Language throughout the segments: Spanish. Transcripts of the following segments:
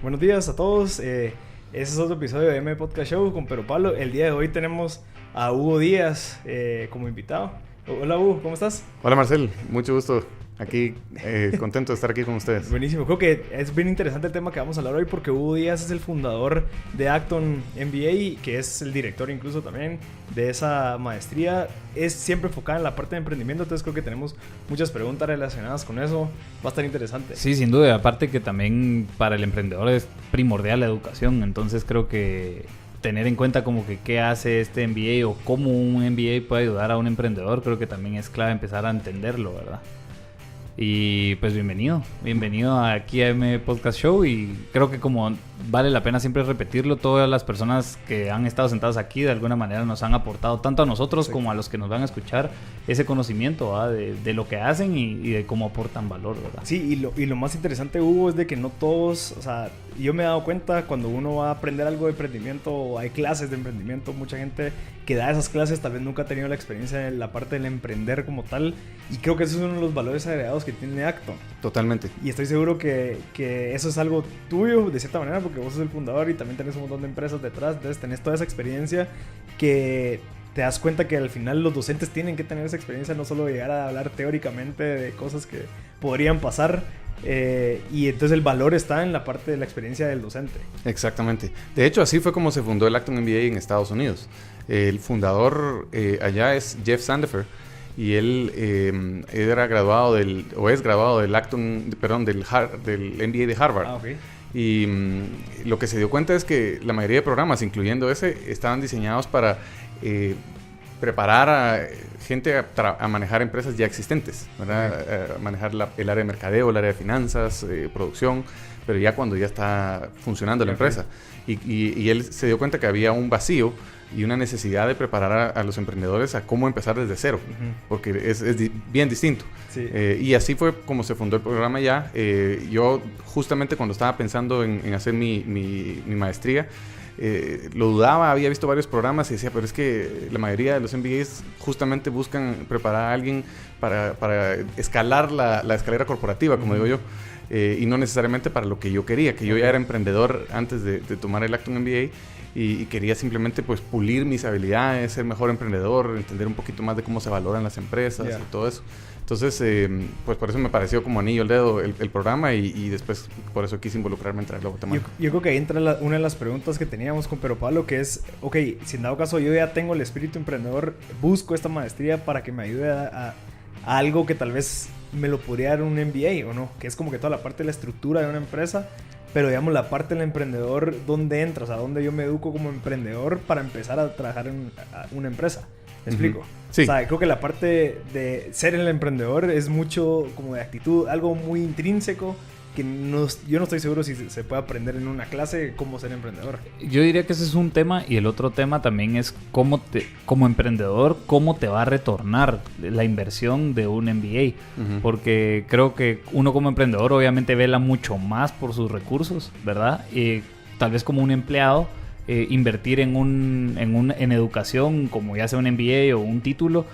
Buenos días a todos. Este es otro episodio de M Podcast Show con Pero Pablo. El día de hoy tenemos a Hugo Díaz como invitado. Hola Hugo, ¿cómo estás? Hola Marcel, mucho gusto. Aquí, contento de estar aquí con ustedes. Buenísimo, creo que es bien interesante el tema que vamos a hablar hoy porque Hugo Díaz es el fundador de Acton MBA, que es el director incluso también de esa maestría. Es siempre enfocada en la parte de emprendimiento, entonces creo que tenemos muchas preguntas relacionadas con eso. Va a estar interesante. Sí, sin duda. Aparte que también para el emprendedor es primordial la educación, entonces creo que tener en cuenta como que qué hace este MBA o cómo un MBA puede ayudar a un emprendedor, creo que también es clave empezar a entenderlo, ¿verdad? Y pues bienvenido aquí a M Podcast Show, y creo que como vale la pena siempre repetirlo, todas las personas que han estado sentadas aquí de alguna manera nos han aportado tanto a nosotros como a los que nos van a escuchar ese conocimiento, ¿verdad? De lo que hacen y de cómo aportan valor, ¿verdad? Sí, y lo más interesante, Hugo, es de que no todos, o sea, yo me he dado cuenta cuando uno va a aprender algo de emprendimiento o hay clases de emprendimiento, mucha gente que da esas clases tal vez nunca ha tenido la experiencia en la parte del emprender como tal, y creo que ese es uno de los valores agregados que tiene Acton. Totalmente. Y estoy seguro que eso es algo tuyo de cierta manera, porque vos sos el fundador y también tenés un montón de empresas detrás, entonces tenés toda esa experiencia que te das cuenta que al final los docentes tienen que tener esa experiencia, no solo llegar a hablar teóricamente de cosas que podrían pasar, y entonces el valor está en la parte de la experiencia del docente. Exactamente. De hecho, así fue como se fundó el Acton MBA en Estados Unidos. El fundador allá es Jeff Sandifer, y él era graduado es graduado del del MBA de Harvard. Ah, okay. Y lo que se dio cuenta es que la mayoría de programas, incluyendo ese, estaban diseñados para preparar a gente a manejar empresas ya existentes, ¿verdad? A manejar el área de mercadeo, el área de finanzas, producción, pero ya cuando ya está funcionando la empresa. Y él se dio cuenta que había un vacío y una necesidad de preparar a los emprendedores a cómo empezar desde cero, porque es bien distinto. Sí. Y así fue como se fundó el programa ya. Yo justamente cuando estaba pensando en hacer mi maestría, lo dudaba, había visto varios programas y decía, pero es que la mayoría de los MBAs justamente buscan preparar a alguien para escalar la escalera corporativa, como digo yo. Y no necesariamente para lo que yo quería, que yo ya era emprendedor antes de tomar el Acton MBA y quería simplemente pues pulir mis habilidades, ser mejor emprendedor, entender un poquito más de cómo se valoran las empresas y todo eso. Entonces, pues por eso me pareció como anillo al dedo el programa y después por eso quise involucrarme en traerlo a Guatemala. Yo creo que ahí entra una de las preguntas que teníamos con Pero Pablo, que es, ok, si en dado caso yo ya tengo el espíritu emprendedor, busco esta maestría para que me ayude a algo que tal vez me lo podría dar un MBA o no, que es como que toda la parte de la estructura de una empresa, pero digamos la parte del emprendedor, ¿dónde entra? O sea, ¿dónde yo me educo como emprendedor para empezar a trabajar en una empresa? ¿Me explico? Sí. O sea, creo que la parte de ser el emprendedor es mucho como de actitud, algo muy intrínseco que yo no estoy seguro si se puede aprender en una clase cómo ser emprendedor. Yo diría que ese es un tema, y el otro tema también es como emprendedor, cómo te va a retornar la inversión de un MBA. Porque creo que uno como emprendedor obviamente vela mucho más por sus recursos, ¿verdad? Tal vez como un empleado, invertir en educación, como ya sea un MBA o un título,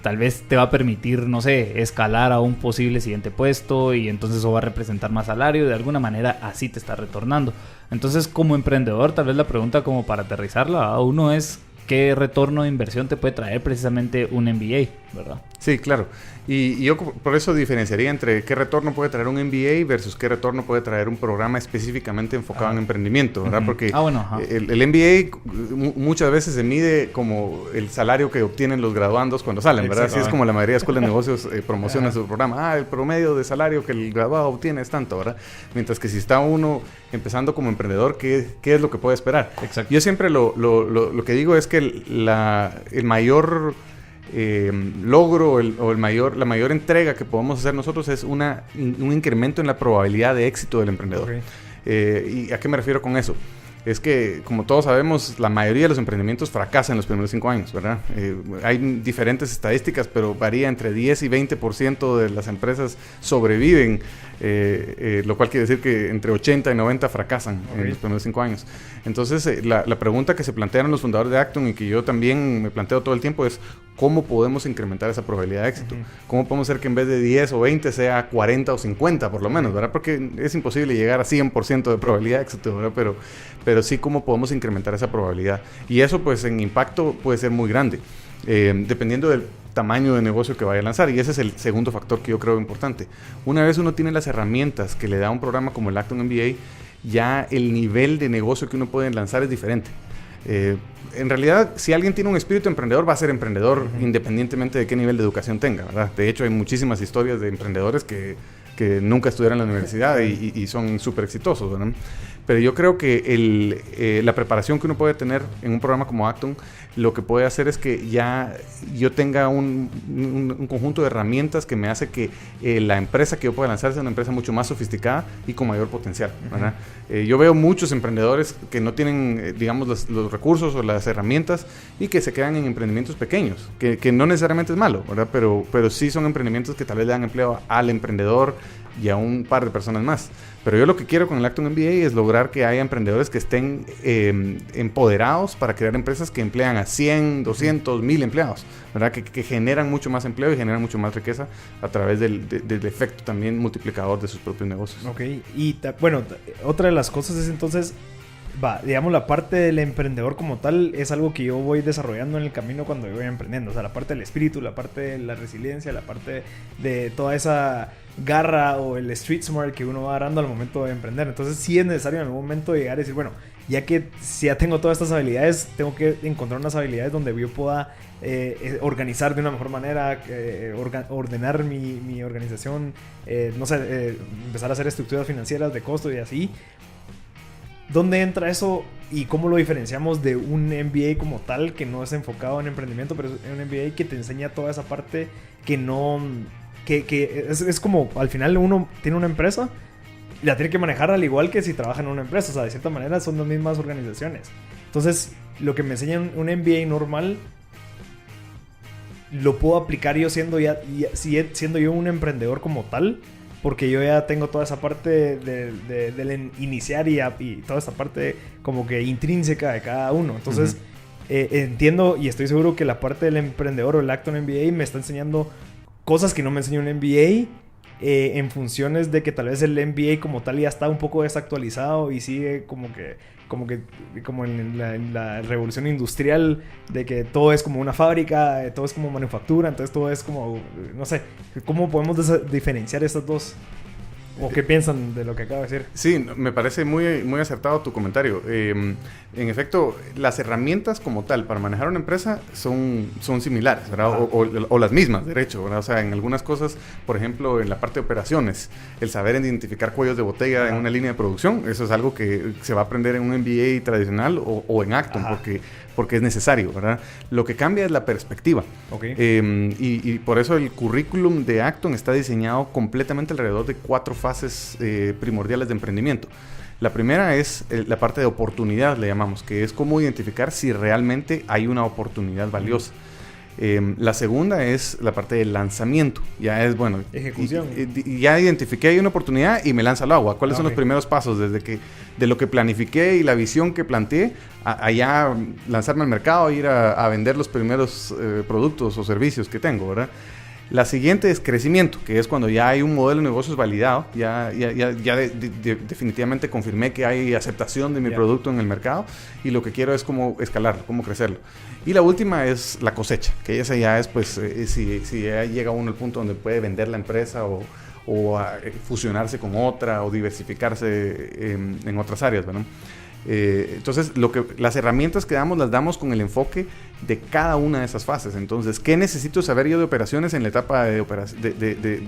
tal vez te va a permitir, no sé, escalar a un posible siguiente puesto, y entonces eso va a representar más salario, de alguna manera así te está retornando. Entonces, como emprendedor, tal vez la pregunta como para aterrizarla a uno es ¿qué retorno de inversión te puede traer precisamente un MBA, verdad? Sí, claro. Y yo por eso diferenciaría entre qué retorno puede traer un MBA versus qué retorno puede traer un programa específicamente enfocado en emprendimiento, ¿verdad? Porque el MBA muchas veces se mide como el salario que obtienen los graduandos cuando salen, ¿verdad? Así es como la mayoría de escuelas de negocios promociona su programa. El promedio de salario que el graduado obtiene es tanto, ¿verdad? Mientras que si está uno empezando como emprendedor, ¿qué es lo que puede esperar? Exacto. Yo siempre lo que digo es que el mayor logro la mayor entrega que podemos hacer nosotros es un incremento en la probabilidad de éxito del emprendedor. ¿Y a qué me refiero con eso? Es que, como todos sabemos, la mayoría de los emprendimientos fracasan en los primeros 5 años, ¿verdad? Hay diferentes estadísticas, pero varía entre 10 y 20% de las empresas sobreviven, lo cual quiere decir que entre 80 y 90 fracasan en los primeros 5 años. Entonces, la pregunta que se plantearon los fundadores de Acton y que yo también me planteo todo el tiempo es ¿cómo podemos incrementar esa probabilidad de éxito? ¿Cómo podemos hacer que en vez de 10 o 20 sea 40 o 50 por lo menos, ¿verdad? Porque es imposible llegar a 100% de probabilidad de éxito, ¿verdad? Pero sí, ¿cómo podemos incrementar esa probabilidad? Y eso, pues, en impacto puede ser muy grande, dependiendo del tamaño de negocio que vaya a lanzar. Y ese es el segundo factor que yo creo importante. Una vez uno tiene las herramientas que le da un programa como el Acton MBA, ya el nivel de negocio que uno puede lanzar es diferente. En realidad, si alguien tiene un espíritu emprendedor, va a ser emprendedor independientemente de qué nivel de educación tenga, ¿verdad? De hecho, hay muchísimas historias de emprendedores que nunca estudiaron en la universidad y son súper exitosos, ¿verdad? Pero yo creo que la preparación que uno puede tener en un programa como Acton, lo que puede hacer es que ya yo tenga un conjunto de herramientas que me hace que la empresa que yo pueda lanzar sea una empresa mucho más sofisticada y con mayor potencial, ¿verdad? Yo veo muchos emprendedores que no tienen, digamos, los recursos o las herramientas y que se quedan en emprendimientos pequeños, que no necesariamente es malo, ¿verdad? Pero sí son emprendimientos que tal vez le dan empleo al emprendedor y a un par de personas más. Pero yo lo que quiero con el Acton MBA es lograr que haya emprendedores que estén empoderados para crear empresas que emplean a 100, 200, 1000 empleados, ¿verdad? Que generan mucho más empleo y generan mucho más riqueza a través del efecto también multiplicador de sus propios negocios. Ok, y bueno, otra de las cosas es entonces, digamos, la parte del emprendedor como tal es algo que yo voy desarrollando en el camino cuando yo voy emprendiendo. O sea, la parte del espíritu, la parte de la resiliencia, la parte de toda esa garra o el street smart que uno va agarrando al momento de emprender. Entonces sí es necesario en algún momento llegar y decir, bueno, ya que si ya tengo todas estas habilidades, tengo que encontrar unas habilidades donde yo pueda organizar de una mejor manera, ordenar mi organización, no sé, empezar a hacer estructuras financieras de costo y así. ¿Dónde entra eso y cómo lo diferenciamos de un MBA como tal, que no es enfocado en emprendimiento, pero es un MBA que te enseña toda esa parte que no... que es como, al final uno tiene una empresa y la tiene que manejar al igual que si trabaja en una empresa. O sea, de cierta manera son las mismas organizaciones. Entonces, lo que me enseña un MBA normal, lo puedo aplicar yo siendo yo un emprendedor como tal, porque yo ya tengo toda esa parte del iniciar y toda esa parte como que intrínseca de cada uno. Entonces, entiendo y estoy seguro que la parte del emprendedor o el Acton MBA me está enseñando cosas que no me enseñó un MBA, en funciones de que tal vez el MBA como tal ya está un poco desactualizado y sigue como en la revolución industrial, de que todo es como una fábrica, todo es como manufactura, entonces todo es como, no sé, ¿cómo podemos diferenciar estas dos? ¿O qué piensan de lo que acabo de decir? Sí, me parece muy, muy acertado tu comentario. En efecto, las herramientas como tal para manejar una empresa son similares, ¿verdad? O las mismas, de hecho, ¿verdad? O sea, en algunas cosas, por ejemplo, en la parte de operaciones, el saber identificar cuellos de botella en una línea de producción, eso es algo que se va a aprender en un MBA tradicional o en Acton, porque es necesario, ¿verdad? Lo que cambia es la perspectiva. Okay. Y por eso el currículum de Acton está diseñado completamente alrededor de 4 fases primordiales de emprendimiento. La primera es la parte de oportunidad, le llamamos, que es cómo identificar si realmente hay una oportunidad valiosa. La segunda es la parte del lanzamiento. Ya es, bueno, ejecución. Ya identifiqué hay una oportunidad y me lanzo al agua. ¿Cuáles son los primeros pasos? De lo que planifiqué y la visión que planteé, allá lanzarme al mercado, ir a vender los primeros productos o servicios que tengo, ¿verdad? La siguiente es crecimiento, que es cuando ya hay un modelo de negocios validado, ya definitivamente confirmé que hay aceptación de mi producto en el mercado y lo que quiero es cómo escalarlo, cómo crecerlo. Y la última es la cosecha, que esa ya es, pues, si ya llega uno al punto donde puede vender la empresa o fusionarse con otra o diversificarse en otras áreas, ¿verdad? Entonces, las herramientas que damos las damos con el enfoque de cada una de esas fases. Entonces, ¿qué necesito saber yo de operaciones en la etapa de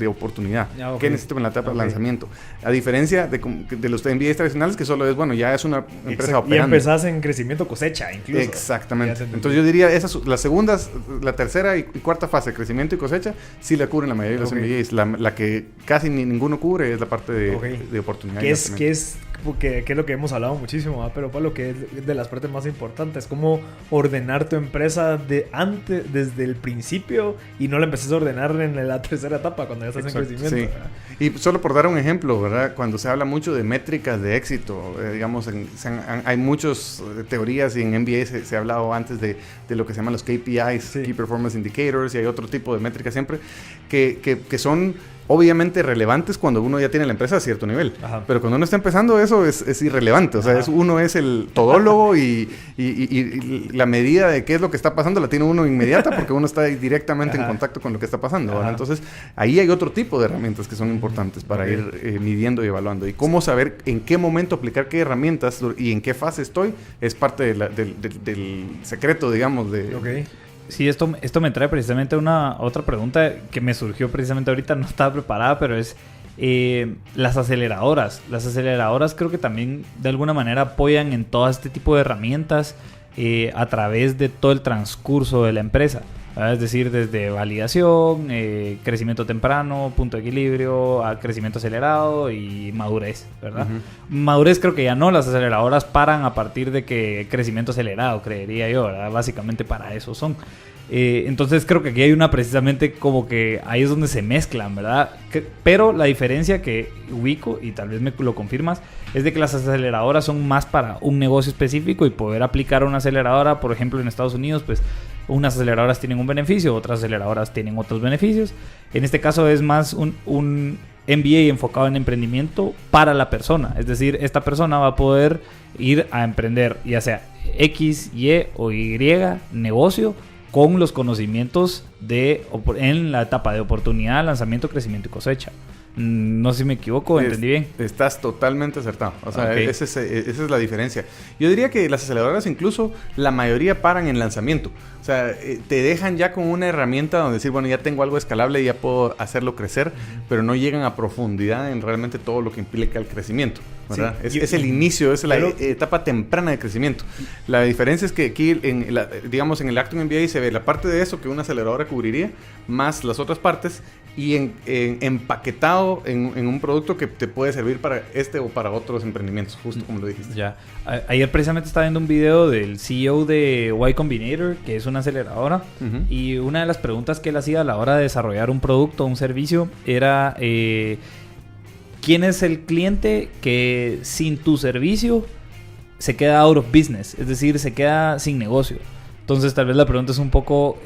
oportunidad? ¿Qué necesito en la etapa de lanzamiento? A diferencia de los MBAs tradicionales, que solo es, bueno, ya es una empresa operando. Y empezás en crecimiento cosecha, incluso. Exactamente. Entonces, yo diría, las segundas, la tercera y cuarta fase, crecimiento y cosecha, sí la cubren la mayoría de los MBAs. La que casi ninguno cubre es la parte de oportunidad. Que es que es lo que hemos hablado muchísimo, ¿verdad? Pero Pablo, que es de las partes más importantes, cómo ordenar tu empresa desde el principio y no la empeces a ordenar en la tercera etapa cuando ya estás en crecimiento. Sí. Y solo por dar un ejemplo, ¿verdad? Cuando se habla mucho de métricas de éxito, digamos, hay muchas teorías y en MBA se ha hablado antes de lo que se llaman los KPIs, Key Performance Indicators, y hay otro tipo de métricas siempre que son obviamente relevantes cuando uno ya tiene la empresa a cierto nivel. Ajá. Pero cuando uno está empezando, eso es irrelevante. O sea, uno es el todólogo y la medida de qué es lo que está pasando la tiene uno inmediata porque uno está directamente en contacto con lo que está pasando. Entonces, ahí hay otro tipo de herramientas que son importantes para ir midiendo y evaluando. Y cómo saber en qué momento aplicar qué herramientas y en qué fase estoy es parte del secreto, digamos, de... Sí, esto me trae precisamente otra pregunta que me surgió precisamente ahorita, no estaba preparada, pero es las aceleradoras. Las aceleradoras creo que también de alguna manera apoyan en todo este tipo de herramientas a través de todo el transcurso de la empresa. ¿Verdad? Es decir, desde validación, crecimiento temprano, punto de equilibrio, a crecimiento acelerado y madurez, ¿verdad? Madurez creo que ya no, las aceleradoras paran a partir de que crecimiento acelerado, creería yo, ¿verdad? Básicamente para eso son. Entonces creo que aquí hay precisamente como que ahí es donde se mezclan, ¿verdad? Pero la diferencia que ubico, y tal vez me lo confirmas, es de que las aceleradoras son más para un negocio específico y poder aplicar una aceleradora, por ejemplo en Estados Unidos, pues unas aceleradoras tienen un beneficio, otras aceleradoras tienen otros beneficios. En este caso es más un MBA enfocado en emprendimiento para la persona. Es decir, esta persona va a poder ir a emprender ya X, Y o Y negocio con los conocimientos en la etapa de oportunidad, lanzamiento, crecimiento y cosecha. No sé si me equivoco, ¿entendí bien? Estás totalmente acertado. O sea, esa es la diferencia. Yo diría que las aceleradoras incluso la mayoría paran en lanzamiento. O sea, te dejan ya con una herramienta donde decir, bueno, ya tengo algo escalable y ya puedo hacerlo crecer, pero no llegan a profundidad en realmente todo lo que implica el crecimiento, ¿verdad? Sí, es el inicio, es la etapa temprana de crecimiento. La diferencia es que aquí, digamos, en el Acton MBA se ve la parte de eso que una aceleradora cubriría, más las otras partes, y empaquetado en un producto que te puede servir para este o para otros emprendimientos, justo como lo dijiste. Ya. Ayer precisamente estaba viendo un video del CEO de Y Combinator, que es una aceleradora, y una de las preguntas que él hacía a la hora de desarrollar un producto o un servicio era ¿quién es el cliente que sin tu servicio se queda out of business? Es decir, se queda sin negocio. Entonces, tal vez la pregunta es un poco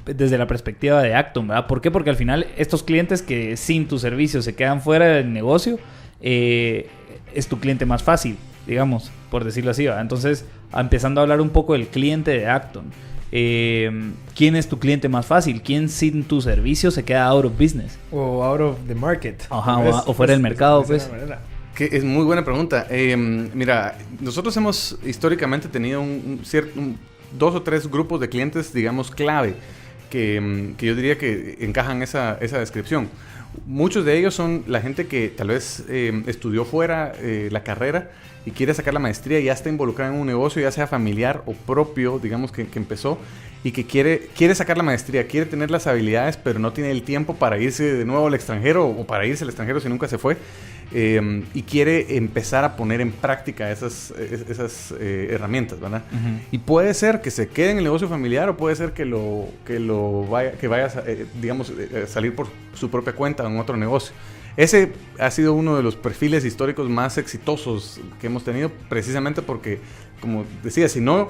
desde la perspectiva de Acton, ¿verdad? ¿Por qué? Porque al final estos clientes que sin tu servicio se quedan fuera del negocio, es tu cliente más fácil, digamos, por decirlo así, ¿verdad? Entonces, empezando a hablar un poco del cliente de Acton, ¿quién es tu cliente más fácil? ¿Quién sin tu servicio se queda out of business? O out of the market. Ajá, o fuera del mercado, pues. Que es muy buena pregunta. Mira, nosotros hemos históricamente tenido dos o tres grupos de clientes, digamos, clave, que yo diría que encajan esa descripción. Muchos de ellos son la gente que tal vez estudió fuera la carrera y quiere sacar la maestría y ya está involucrada en un negocio, ya sea familiar o propio, digamos, que empezó y que quiere sacar la maestría, quiere tener las habilidades, pero no tiene el tiempo para irse de nuevo al extranjero o para irse al extranjero si nunca se fue. Y quiere empezar a poner en práctica esas herramientas, ¿verdad? Y puede ser que se quede en el negocio familiar o puede ser que vaya a salir por su propia cuenta en otro negocio. Ese ha sido uno de los perfiles históricos más exitosos que hemos tenido, precisamente porque, como decía, si no,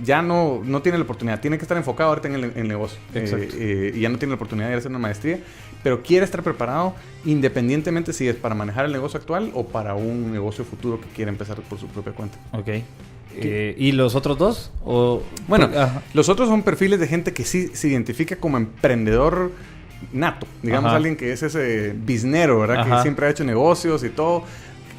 ya no tiene la oportunidad, tiene que estar enfocado ahorita en el negocio, y ya no tiene la oportunidad de hacer una maestría, pero quiere estar preparado independientemente si es para manejar el negocio actual o para un negocio futuro que quiere empezar por su propia cuenta. Ok. ¿Y los otros dos? Bueno, los otros son perfiles de gente que sí se identifica como emprendedor nato, digamos. Ajá. Alguien que es ese biznero, ¿verdad? Ajá. Que siempre ha hecho negocios y todo,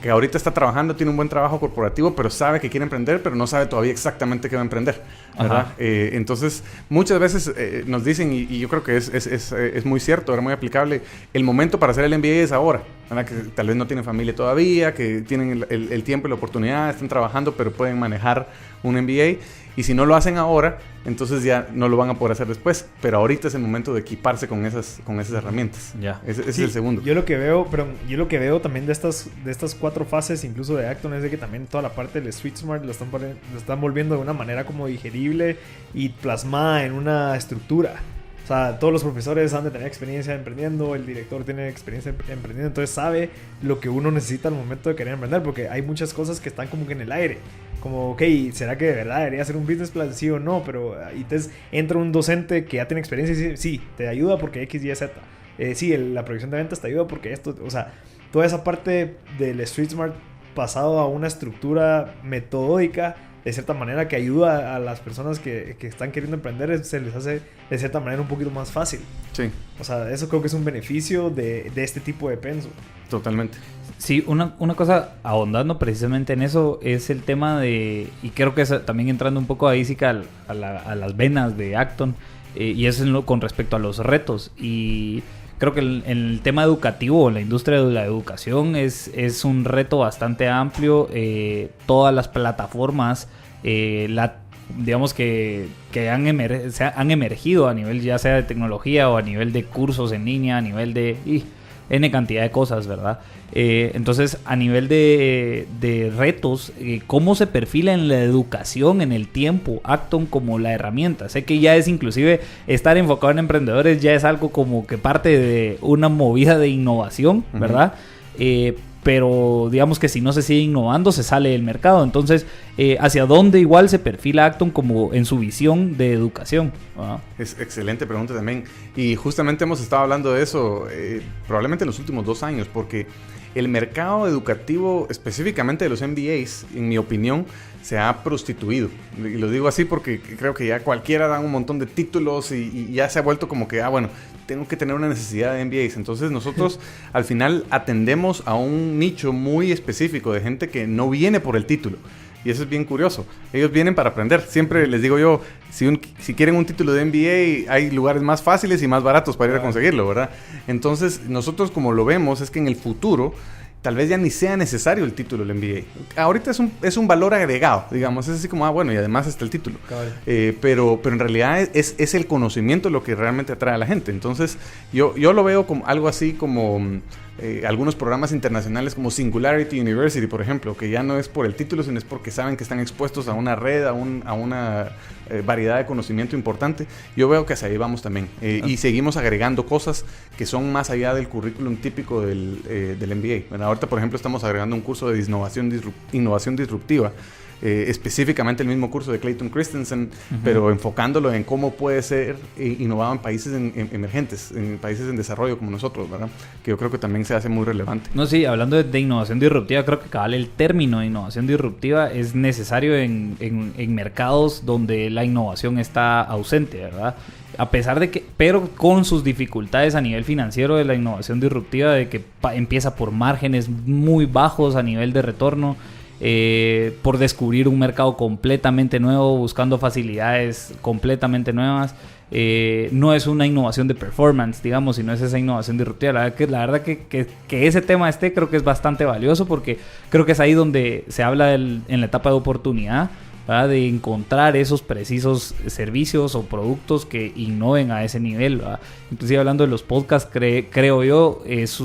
que ahorita está trabajando, tiene un buen trabajo corporativo, pero sabe que quiere emprender, pero no sabe todavía exactamente qué va a emprender, ¿verdad? Entonces, muchas veces nos dicen, y yo creo que es muy cierto, era muy aplicable, el momento para hacer el MBA es ahora, ¿verdad? Que tal vez no tienen familia todavía, que tienen el tiempo y la oportunidad, están trabajando, pero pueden manejar un MBA. Y si no lo hacen ahora, entonces ya no lo van a poder hacer después. Pero ahorita es el momento de equiparse con esas herramientas. Ya. Ese es el segundo. Yo lo que veo también de estas 4 fases, incluso de Acton, es de que también toda la parte del Street Smart lo están volviendo de una manera como digerible y plasmada en una estructura. O sea, todos los profesores han de tener experiencia emprendiendo, el director tiene experiencia emprendiendo, entonces sabe lo que uno necesita al momento de querer emprender, porque hay muchas cosas que están como que en el aire. Como, ok, ¿será que de verdad debería hacer un business plan? Sí o no, pero entonces entra un docente que ya tiene experiencia y dice, sí, te ayuda porque X, Y, Z. Sí, la proyección de ventas te ayuda porque esto, o sea, toda esa parte del Street Smart pasado a una estructura metódica, de cierta manera, que ayuda a las personas que están queriendo emprender, se les hace de cierta manera un poquito más fácil. Sí. O sea, eso creo que es un beneficio de este tipo de penso. Totalmente. Sí, una cosa, ahondando precisamente en eso, es el tema de, y creo que es también entrando un poco ahí sí que a las venas de Acton, y eso es con respecto a los retos. Y creo que el tema educativo, la industria de la educación es un reto bastante amplio. Todas las plataformas, digamos que han emergido a nivel ya sea de tecnología o a nivel de cursos en línea, a nivel de N cantidad de cosas, ¿verdad? Entonces, a nivel de retos, ¿cómo se perfila en la educación, en el tiempo, Acton como la herramienta? Sé que ya es inclusive estar enfocado en emprendedores, ya es algo como que parte de una movida de innovación, ¿verdad? Pero digamos que si no se sigue innovando, se sale del mercado. Entonces, ¿hacia dónde igual se perfila Acton como en su visión de educación? Es excelente pregunta también. Y justamente hemos estado hablando de eso probablemente en los últimos 2 años, porque el mercado educativo, específicamente de los MBAs, en mi opinión, se ha prostituido. Y lo digo así porque creo que ya cualquiera da un montón de títulos y ya se ha vuelto como que, bueno, tengo que tener una necesidad de MBAs. Entonces nosotros al final atendemos a un nicho muy específico de gente que no viene por el título. Y eso es bien curioso. Ellos vienen para aprender. Siempre les digo yo, si quieren un título de MBA, hay lugares más fáciles y más baratos para ir a conseguirlo, ¿verdad? Entonces, nosotros como lo vemos es que en el futuro tal vez ya ni sea necesario el título del MBA. Ahorita es un valor agregado, digamos. Es así como, bueno, y además está el título. Pero en realidad es el conocimiento lo que realmente atrae a la gente. Entonces, yo lo veo como algo así como algunos programas internacionales como Singularity University, por ejemplo, que ya no es por el título, sino es porque saben que están expuestos a una red, a una variedad de conocimiento importante. Yo veo que hacia ahí vamos también. Y seguimos agregando cosas que son más allá del currículum típico del MBA. Bueno, ahorita, por ejemplo, estamos agregando un curso de innovación disruptiva. Específicamente el mismo curso de Clayton Christensen, pero enfocándolo en cómo puede ser innovado en países emergentes, en países en desarrollo como nosotros, ¿verdad? Que yo creo que también se hace muy relevante. No, sí, hablando de innovación disruptiva, creo que cabal el término de innovación disruptiva es necesario en mercados donde la innovación está ausente, ¿verdad? A pesar de que, pero con sus dificultades a nivel financiero de la innovación disruptiva, de que empieza por márgenes muy bajos a nivel de retorno, por descubrir un mercado completamente nuevo, buscando facilidades completamente nuevas. No es una innovación de performance, digamos, sino es esa innovación disruptiva. La verdad que ese tema creo que es bastante valioso, porque creo que es ahí donde se habla en la etapa de oportunidad, ¿verdad? De encontrar esos precisos servicios o productos que innoven a ese nivel, ¿verdad? Inclusive hablando de los podcasts, creo yo, es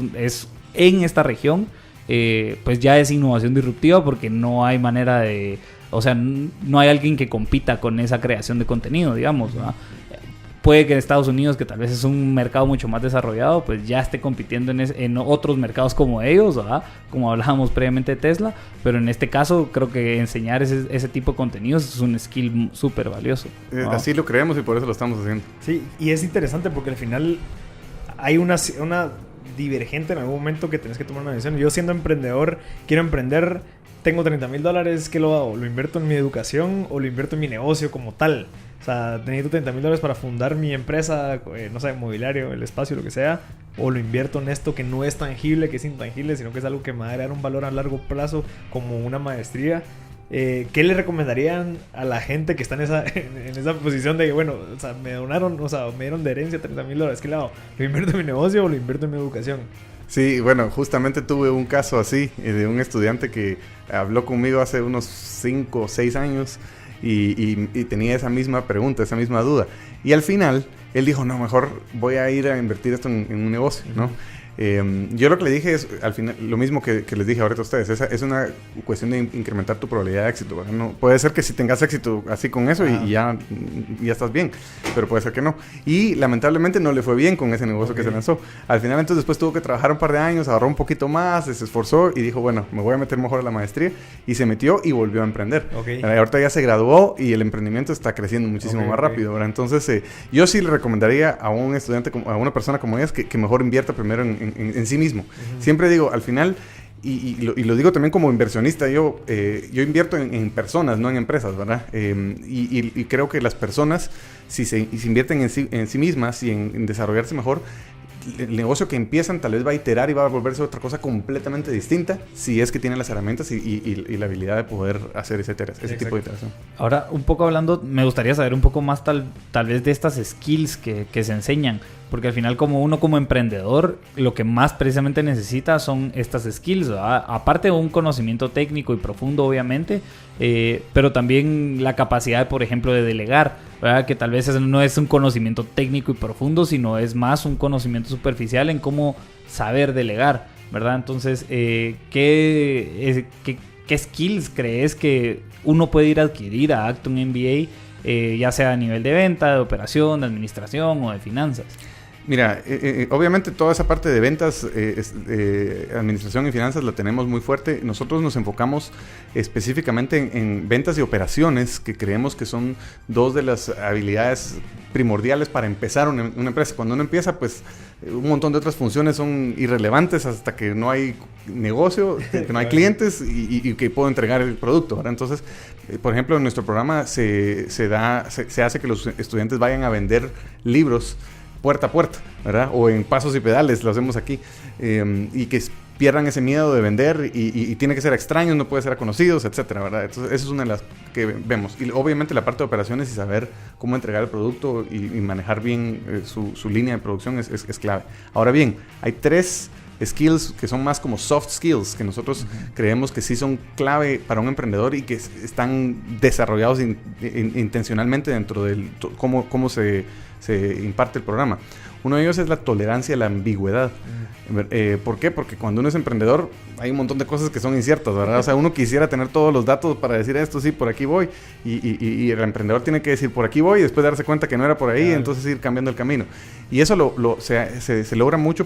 en esta región, pues ya es innovación disruptiva, porque no hay manera de, o sea, no hay alguien que compita con esa creación de contenido, digamos, ¿verdad? Puede que en Estados Unidos, que tal vez es un mercado mucho más desarrollado, pues ya esté compitiendo en otros mercados como ellos, ¿verdad? Como hablábamos previamente de Tesla, pero en este caso creo que enseñar ese tipo de contenidos es un skill súper valioso. Así lo creemos y por eso lo estamos haciendo. Sí, y es interesante porque al final hay una divergente en algún momento que tenés que tomar una decisión. Yo, siendo emprendedor, quiero emprender, tengo $30,000, ¿qué lo hago? ¿Lo invierto en mi educación o lo invierto en mi negocio como tal? O sea, necesito $30,000 para fundar mi empresa, no sé, mobiliario, el espacio, lo que sea, o lo invierto en esto que no es tangible, que es intangible, sino que es algo que me va a dar un valor a largo plazo, como una maestría. ¿Qué le recomendarían a la gente que está en esa posición de que, bueno, o sea, me dieron de herencia $30,000, ¿qué le hago? ¿Lo invierto en mi negocio o lo invierto en mi educación? Sí, bueno, justamente tuve un caso así de un estudiante que habló conmigo hace unos 5 o 6 años y tenía esa misma pregunta, esa misma duda. Y al final, él dijo, no, mejor voy a ir a invertir esto en un negocio, ¿no? Yo lo que le dije es, al final, lo mismo que les dije ahorita a ustedes, es una cuestión de incrementar tu probabilidad de éxito, ¿verdad? No, puede ser que si tengas éxito así con eso y ya estás bien, pero puede ser que no. Y lamentablemente no le fue bien con ese negocio que se lanzó. Al final entonces después tuvo que trabajar un par de años, ahorró un poquito más, se esforzó y dijo, bueno, me voy a meter mejor a la maestría, y se metió y volvió a emprender. Ahorita ya se graduó y el emprendimiento está creciendo muchísimo más rápido, ¿verdad? Entonces yo sí le recomendaría a un estudiante, a una persona como ella, que mejor invierta primero en sí mismo. Siempre digo, al final, y lo digo también como inversionista, yo invierto en personas, no en empresas, ¿verdad? Y creo que las personas, si se invierten en sí mismas y en desarrollarse mejor, el negocio que empiezan tal vez va a iterar y va a volverse otra cosa completamente distinta, si es que tienen las herramientas y la habilidad de poder hacer ese tipo de iteración. Ahora, un poco hablando, me gustaría saber un poco más tal vez de estas skills que se enseñan, porque al final como uno como emprendedor, lo que más precisamente necesita son estas skills, ¿verdad? Aparte de un conocimiento técnico y profundo, obviamente, pero también la capacidad, por ejemplo, de delegar, ¿verdad? Que tal vez no es un conocimiento técnico y profundo, sino es más un conocimiento superficial en cómo saber delegar, ¿verdad? Entonces, ¿qué skills crees que uno puede ir a adquirir a Acton MBA, ya sea a nivel de venta, de operación, de administración o de finanzas? Mira, obviamente toda esa parte de ventas, administración y finanzas la tenemos muy fuerte. Nosotros nos enfocamos específicamente en ventas y operaciones, que creemos que son dos de las habilidades primordiales para empezar una empresa. Cuando uno empieza, pues un montón de otras funciones son irrelevantes hasta que no hay negocio, que no hay clientes y que puedo entregar el producto, ¿verdad? Entonces, por ejemplo, en nuestro programa se hace que los estudiantes vayan a vender libros puerta a puerta, ¿verdad? O en pasos y pedales, lo hacemos aquí, y que pierdan ese miedo de vender y tiene que ser a extraños, no puede ser a conocidos, etcétera, ¿verdad? Entonces, esa es una de las que vemos. Y obviamente la parte de operaciones y saber cómo entregar el producto y manejar bien su línea de producción es clave. Ahora bien, hay 3 skills que son más como soft skills, que nosotros creemos que sí son clave para un emprendedor y que están desarrollados intencionalmente dentro de cómo se imparte el programa. Uno de ellos es la tolerancia a la ambigüedad. ¿Por qué? Porque cuando uno es emprendedor hay un montón de cosas que son inciertas, ¿verdad? O sea, uno quisiera tener todos los datos para decir esto, sí, por aquí voy. Y el emprendedor tiene que decir por aquí voy y después darse cuenta que no era por ahí, entonces ir cambiando el camino. Y eso se logra mucho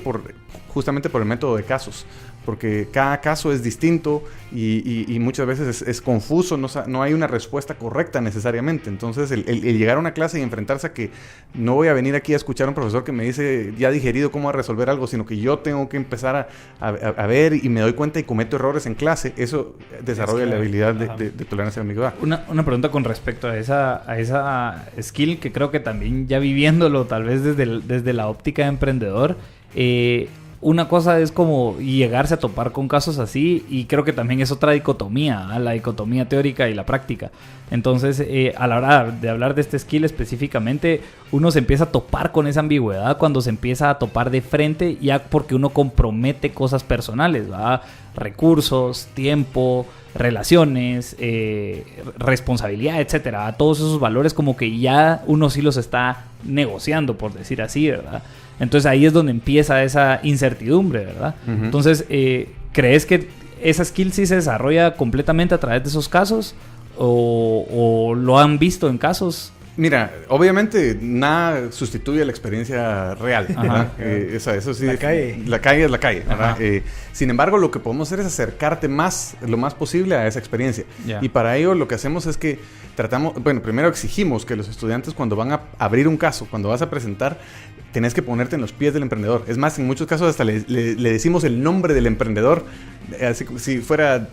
justamente por el método de casos. Porque cada caso es distinto y muchas veces es confuso, no hay una respuesta correcta necesariamente. Entonces, el llegar a una clase y enfrentarse a que no voy a venir aquí a escuchar a un profesor que me dice ya digerido cómo resolver algo, sino que yo tengo que empezar a ver y me doy cuenta y cometo errores en clase, eso desarrolla la habilidad de tolerancia a la ambigüedad. Una pregunta con respecto a esa skill, que creo que también ya viviéndolo tal vez desde la óptica de emprendedor, una cosa es como llegarse a topar con casos así, y creo que también es otra dicotomía, ¿eh? La dicotomía teórica y la práctica. Entonces, a la hora de hablar de este skill específicamente, uno se empieza a topar con esa ambigüedad cuando se empieza a topar de frente, ya porque uno compromete cosas personales, ¿verdad? Recursos, tiempo, relaciones, responsabilidad, etcétera. Todos esos valores como que ya uno sí los está negociando, por decir así, ¿verdad? Entonces ahí es donde empieza esa incertidumbre, ¿verdad? Uh-huh. Entonces, ¿crees que esa skill sí se desarrolla completamente a través de esos casos? ¿O lo han visto en casos? Mira, obviamente nada sustituye la experiencia real, ¿verdad? Eso sí, la calle es la calle, ¿verdad? Sin embargo, lo que podemos hacer es acercarte lo más posible a esa experiencia. Yeah. Y para ello lo que hacemos es que primero exigimos que los estudiantes, cuando van a abrir un caso, cuando vas a presentar, tenés que ponerte en los pies del emprendedor. Es más, en muchos casos hasta le decimos el nombre del emprendedor. Así, si fuera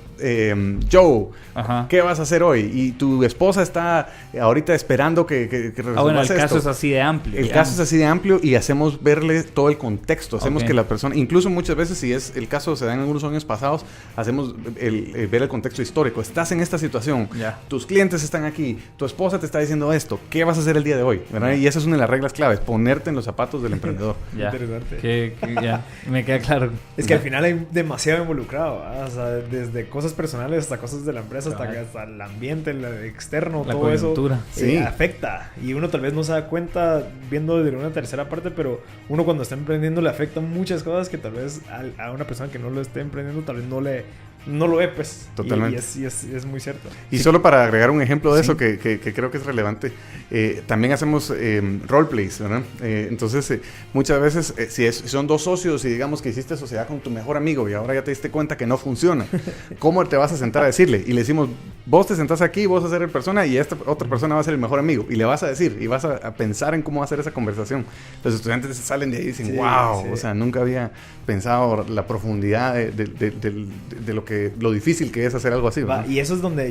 Joe, ajá, ¿qué vas a hacer hoy? Y tu esposa está ahorita esperando que resuelvas el caso es así de amplio. Caso es así de amplio y hacemos verle todo el contexto. Hacemos que la persona, incluso muchas veces si es el caso caso se da en algunos años pasados, hacemos ver el contexto histórico. Estás en esta situación, tus clientes están aquí, tu esposa te está diciendo esto, ¿qué vas a hacer el día de hoy? ¿Verdad? Y esa es una de las reglas claves, ponerte en los zapatos del emprendedor. Interesante. Ya, me queda claro. Es que al final hay demasiado involucrado, ¿verdad? O sea, desde cosas personales hasta cosas de la empresa, hasta el ambiente, el externo, la todo coyuntura. eso afecta. Y uno tal vez no se da cuenta viendo desde una tercera parte, pero uno cuando está emprendiendo le afectan muchas cosas que tal vez a una persona que no lo esté emprendiendo tal vez no lo ve, pues. Totalmente. Y es muy cierto. Y solo para agregar un ejemplo de eso que creo que es relevante, también hacemos roleplays, ¿verdad? Entonces, muchas veces, si son dos socios y digamos que hiciste sociedad con tu mejor amigo y ahora ya te diste cuenta que no funciona, ¿cómo te vas a sentar a decirle? Y le decimos, vos te sentás aquí, vos vas a ser el persona y esta otra persona va a ser el mejor amigo. Y le vas a decir, y vas a pensar en cómo hacer esa conversación. Los estudiantes salen de ahí y dicen, wow, o sea, nunca había pensado la profundidad de lo difícil que es hacer algo así, ¿verdad? Y eso es donde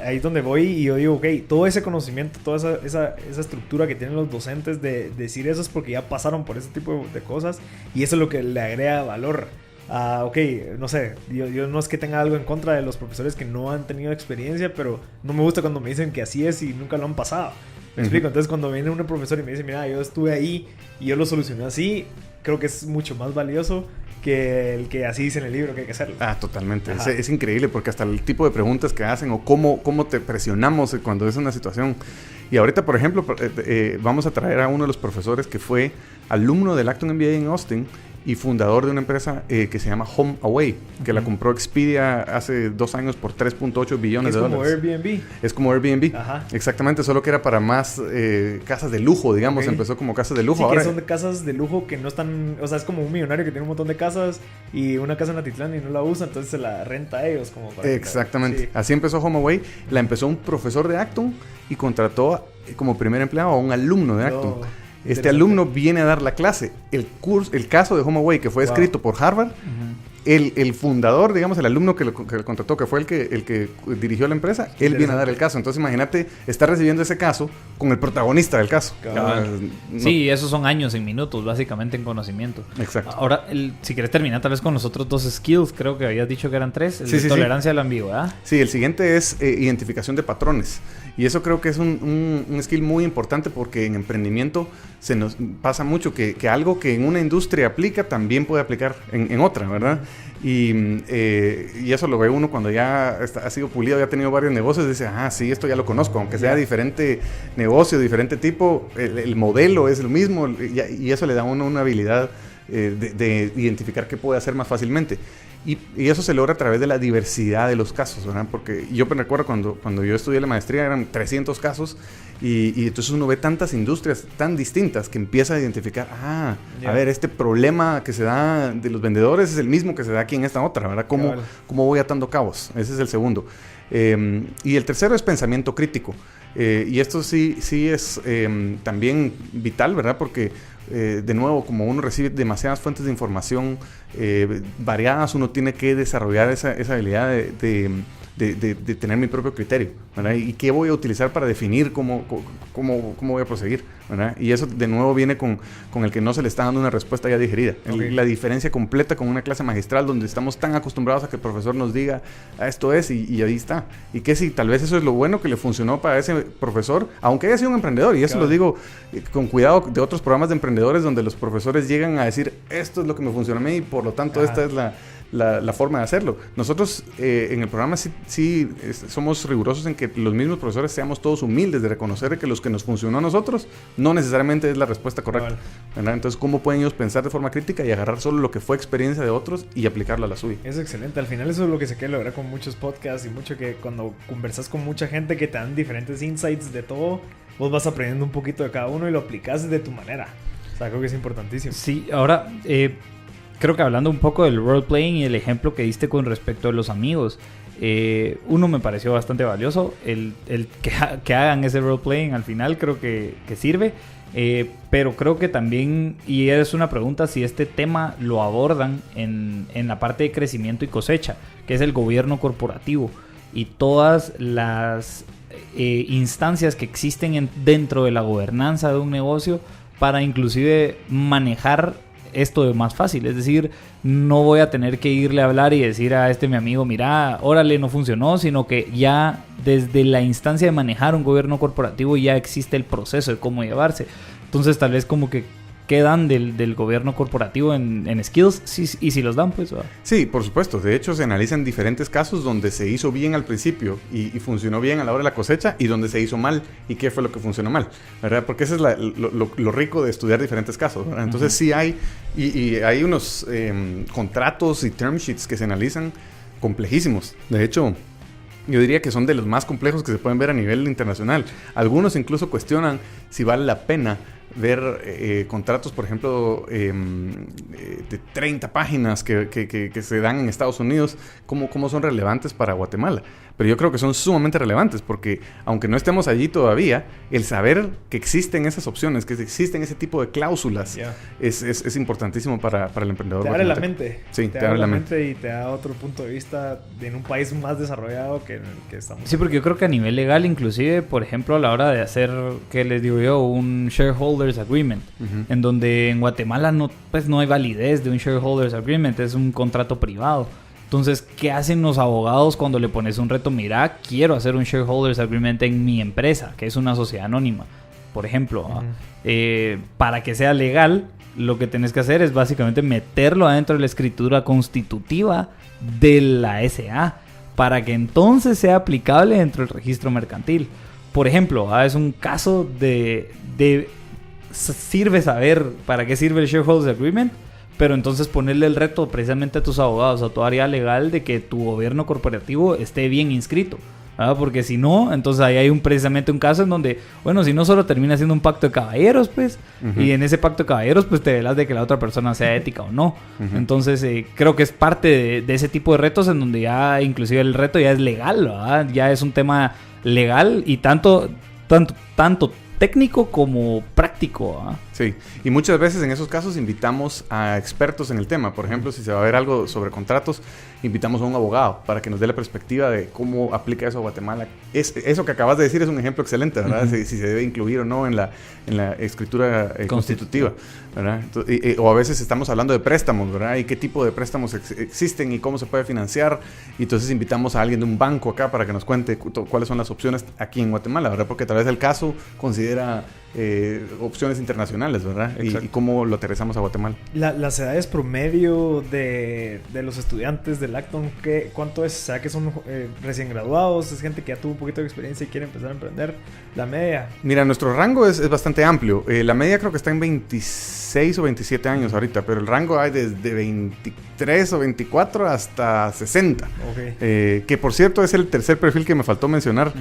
ahí es donde voy y yo digo, ok, todo ese conocimiento, toda esa estructura que tienen los docentes de decir eso es porque ya pasaron por ese tipo de cosas y eso es lo que le agrega valor. Ok, no sé, yo no es que tenga algo en contra de los profesores que no han tenido experiencia, pero no me gusta cuando me dicen que así es y nunca lo han pasado. ¿Me explico? Entonces cuando viene un profesor y me dice, mira, yo estuve ahí y yo lo solucioné así, creo que es mucho más valioso que el que así dice en el libro que hay que hacerlo. Totalmente. Es increíble porque hasta el tipo de preguntas que hacen o cómo te presionamos cuando es una situación. Y ahorita, por ejemplo, vamos a traer a uno de los profesores que fue alumno del Acton MBA en Austin y fundador de una empresa que se llama HomeAway, que la compró Expedia hace 2 años por $3.8 billones de dólares. Es como Airbnb. Es como Airbnb. Exactamente, solo que era para más casas de lujo, digamos. Empezó como casas de lujo. Sí, ahora que son casas de lujo que no están... O sea, es como un millonario que tiene un montón de casas y una casa en Atitlán y no la usa, entonces se la renta a ellos como para... Exactamente. Sí. Así empezó HomeAway. La empezó un profesor de Acton y contrató como primer empleado a un alumno de Acton. Este alumno viene a dar la clase. El caso de HomeAway, que fue escrito por Harvard, el fundador, digamos, el alumno que lo contrató, que fue el que dirigió la empresa, él viene a dar el caso. Entonces, imagínate, estar recibiendo ese caso con el protagonista del caso. Sí, esos son años en minutos, básicamente, en conocimiento. Exacto. Ahora, si quieres terminar tal vez con los otros 2 skills, creo que habías dicho que eran 3. Tolerancia a la ambigüedad. Sí, el siguiente es identificación de patrones. Y eso creo que es un skill muy importante porque en emprendimiento se nos pasa mucho que algo que en una industria aplica también puede aplicar en otra, ¿verdad? Y eso lo ve uno cuando ya ha sido pulido, ya ha tenido varios negocios, dice, sí, esto ya lo conozco, aunque sea diferente negocio, diferente tipo, el modelo es lo mismo y eso le da a uno una habilidad de identificar qué puede hacer más fácilmente. Y eso se logra a través de la diversidad de los casos, ¿verdad? Porque yo me recuerdo cuando yo estudié la maestría eran 300 casos y entonces uno ve tantas industrias tan distintas que empieza a identificar, a ver, este problema que se da de los vendedores es el mismo que se da aquí en esta otra, ¿verdad? ¿Cómo voy atando cabos? Ese es el segundo. Y el tercero es pensamiento crítico. Y esto sí es también vital, ¿verdad? Porque de nuevo, como uno recibe demasiadas fuentes de información variadas, uno tiene que desarrollar esa habilidad de tener mi propio criterio, ¿verdad? Y qué voy a utilizar para definir cómo voy a proseguir, ¿verdad? Y eso de nuevo viene con el que no se le está dando una respuesta ya digerida. La diferencia completa con una clase magistral donde estamos tan acostumbrados a que el profesor nos diga esto es y ahí está. Y que si tal vez eso es lo bueno que le funcionó para ese profesor, aunque haya sido un emprendedor, y eso lo digo con cuidado de otros programas de emprendedores donde los profesores llegan a decir esto es lo que me funcionó a mí y por lo tanto esta es la forma de hacerlo. Nosotros en el programa sí somos rigurosos en que los mismos profesores seamos todos humildes de reconocer que los que nos funcionó a nosotros no necesariamente es la respuesta correcta, ¿verdad? Entonces, ¿cómo pueden ellos pensar de forma crítica y agarrar solo lo que fue experiencia de otros y aplicarlo a la suya? Es excelente. Al final eso es lo que se quiere lograr con muchos podcasts y mucho que cuando conversas con mucha gente que te dan diferentes insights de todo, vos vas aprendiendo un poquito de cada uno y lo aplicas de tu manera. O sea, creo que es importantísimo. Sí, ahora... creo que hablando un poco del roleplaying y el ejemplo que diste con respecto a los amigos, uno me pareció bastante valioso, el que hagan ese roleplaying al final creo que sirve, pero creo que también, y es una pregunta, si este tema lo abordan en la parte de crecimiento y cosecha, que es el gobierno corporativo y todas las instancias que existen dentro de la gobernanza de un negocio para inclusive manejar esto más fácil. Es decir, no voy a tener que irle a hablar y decir a mi amigo, mira, órale, no funcionó, sino que ya desde la instancia de manejar un gobierno corporativo ya existe el proceso de cómo llevarse. Entonces tal vez como que quedan del gobierno corporativo en skills, sí, y si los dan, pues... Sí, por supuesto. De hecho, se analizan diferentes casos donde se hizo bien al principio y funcionó bien a la hora de la cosecha, y donde se hizo mal y qué fue lo que funcionó mal, ¿verdad? Porque eso es lo rico de estudiar diferentes casos, ¿verdad? Entonces sí hay, y hay unos contratos y term sheets que se analizan complejísimos. De hecho, yo diría que son de los más complejos que se pueden ver a nivel internacional. Algunos incluso cuestionan si vale la pena ver contratos, por ejemplo, de 30 páginas que se dan en Estados Unidos, cómo son relevantes para Guatemala. Pero yo creo que son sumamente relevantes, porque aunque no estemos allí todavía, el saber que existen esas opciones, que existen ese tipo de cláusulas, es importantísimo para el emprendedor. Te abre la mente. Sí, te abre la mente y te da otro punto de vista en un país más desarrollado que en el que estamos. Sí, porque yo creo que a nivel legal, inclusive, por ejemplo, a la hora de hacer, ¿qué les digo yo? Un shareholders agreement, en donde en Guatemala no hay validez de un shareholders agreement, es un contrato privado. Entonces, ¿qué hacen los abogados cuando le pones un reto? Mira, quiero hacer un shareholders agreement en mi empresa, que es una sociedad anónima, por ejemplo. Para que sea legal, lo que tienes que hacer es básicamente meterlo adentro de la escritura constitutiva de la SA, para que entonces sea aplicable dentro del registro mercantil. Por ejemplo, es un caso de sirve saber para qué sirve el shareholders agreement, pero entonces ponerle el reto precisamente a tus abogados, a tu área legal, de que tu gobierno corporativo esté bien inscrito, ¿verdad? Porque si no, entonces ahí hay precisamente un caso en donde, bueno, si no solo termina siendo un pacto de caballeros, pues, y en ese pacto de caballeros, pues te velas de que la otra persona sea ética o no. Entonces, creo que es parte de ese tipo de retos en donde ya, inclusive el reto ya es legal, ¿verdad? Ya es un tema legal y tanto técnico como práctico. Sí, y muchas veces en esos casos invitamos a expertos en el tema. Por ejemplo, si se va a ver algo sobre contratos, invitamos a un abogado para que nos dé la perspectiva de cómo aplica eso a Guatemala. Eso que acabas de decir es un ejemplo excelente, ¿verdad? Si se debe incluir o no en la escritura constitutiva, ¿verdad? Entonces, o a veces estamos hablando de préstamos, ¿verdad? Y qué tipo de préstamos existen y cómo se puede financiar. Y entonces invitamos a alguien de un banco acá para que nos cuente cuáles son las opciones aquí en Guatemala, ¿verdad? Porque tal vez el caso considera opciones internacionales, ¿verdad? Y cómo lo aterrizamos a Guatemala. Las edades promedio de los estudiantes del Acton, ¿cuánto es? O sea, que son recién graduados, es gente que ya tuvo un poquito de experiencia y quiere empezar a emprender. La media. Mira, nuestro rango es bastante amplio. La media creo que está en 26 o 27 años ahorita, pero el rango hay desde 23 o 24 hasta 60. Okay. Que por cierto es el tercer perfil que me faltó mencionar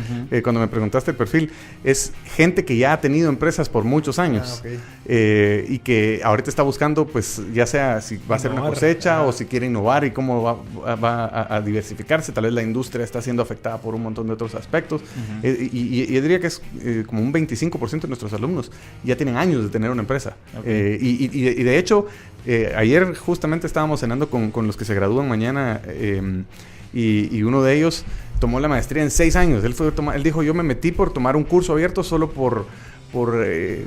cuando me preguntaste el perfil. Es gente que ya ha tenido empresas por muchos años. Y que ahorita está buscando, pues, ya sea si va a ser una cosecha o si quiere innovar y cómo va a diversificarse. Tal vez la industria está siendo afectada por un montón de otros aspectos. Y yo diría que es como un 25% de nuestros alumnos ya tienen años de tener una empresa. Y de hecho, ayer justamente estábamos cenando con los que se gradúan mañana y uno de ellos tomó la maestría en 6 años. Él dijo, yo me metí por tomar un curso abierto solo por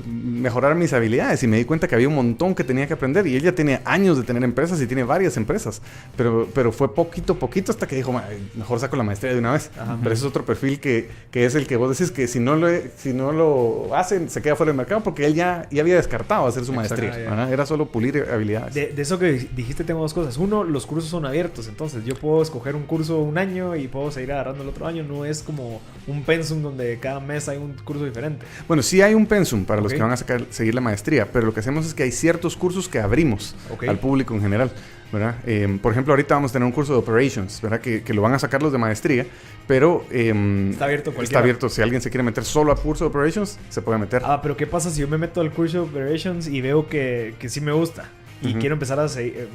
mejorar mis habilidades, y me di cuenta que había un montón que tenía que aprender, y él ya tiene años de tener empresas y tiene varias empresas, pero fue poquito hasta que dijo, mejor saco la maestría de una vez. Pero ese es otro perfil que es el que vos decís que si no lo hacen se queda fuera del mercado, porque él ya había descartado hacer su maestría. Era solo pulir habilidades. De eso que dijiste tengo dos cosas. Uno, los cursos son abiertos, entonces yo puedo escoger un curso un año y puedo seguir agarrando el otro año. No es como un pensum donde cada mes hay un curso diferente. Bueno, sí hay un pensum para los que van a seguir la maestría, pero lo que hacemos es que hay ciertos cursos que abrimos al público en general, ¿verdad? Por ejemplo, ahorita vamos a tener un curso de Operations, ¿verdad? Que lo van a sacar los de maestría, pero está abierto cualquiera. Está abierto. Si alguien se quiere meter solo al curso de Operations, se puede meter. Pero ¿qué pasa si yo me meto al curso de Operations y veo que sí me gusta y quiero empezar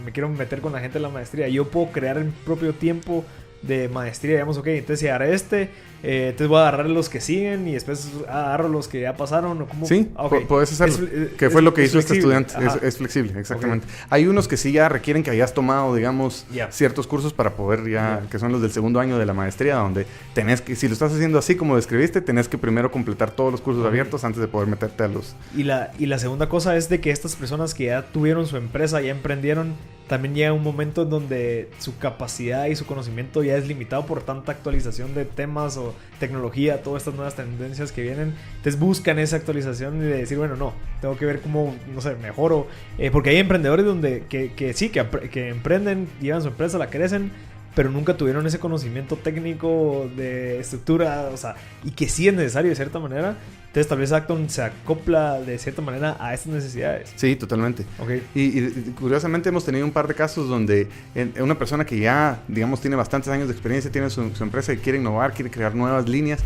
me quiero meter con la gente de la maestría? Yo puedo crear en propio tiempo de maestría, digamos, ok, entonces si agarré entonces voy a agarrar los que siguen y después agarro los que ya pasaron o cómo. Sí, puedes hacerlo. Que fue lo que hizo este estudiante. Es flexible, exactamente. Okay. Hay unos que sí ya requieren que hayas tomado, digamos, ciertos cursos para poder que son los del segundo año de la maestría, donde tenés que, si lo estás haciendo así como describiste, tenés que primero completar todos los cursos abiertos antes de poder meterte a los... Y la segunda cosa es de que estas personas que ya tuvieron su empresa, ya emprendieron, también llega un momento en donde su capacidad y su conocimiento ya es limitado por tanta actualización de temas o tecnología, todas estas nuevas tendencias que vienen. Entonces buscan esa actualización y de decir, bueno, no, tengo que ver cómo, no sé, mejoro. Porque hay emprendedores donde que emprenden, llevan su empresa, la crecen, pero nunca tuvieron ese conocimiento técnico de estructura, o sea, y que sí es necesario de cierta manera. Entonces tal vez Acton se acopla de cierta manera a estas necesidades. Sí, totalmente. Okay. Y curiosamente hemos tenido un par de casos donde una persona que ya, digamos, tiene bastantes años de experiencia, tiene su empresa y quiere innovar, quiere crear nuevas líneas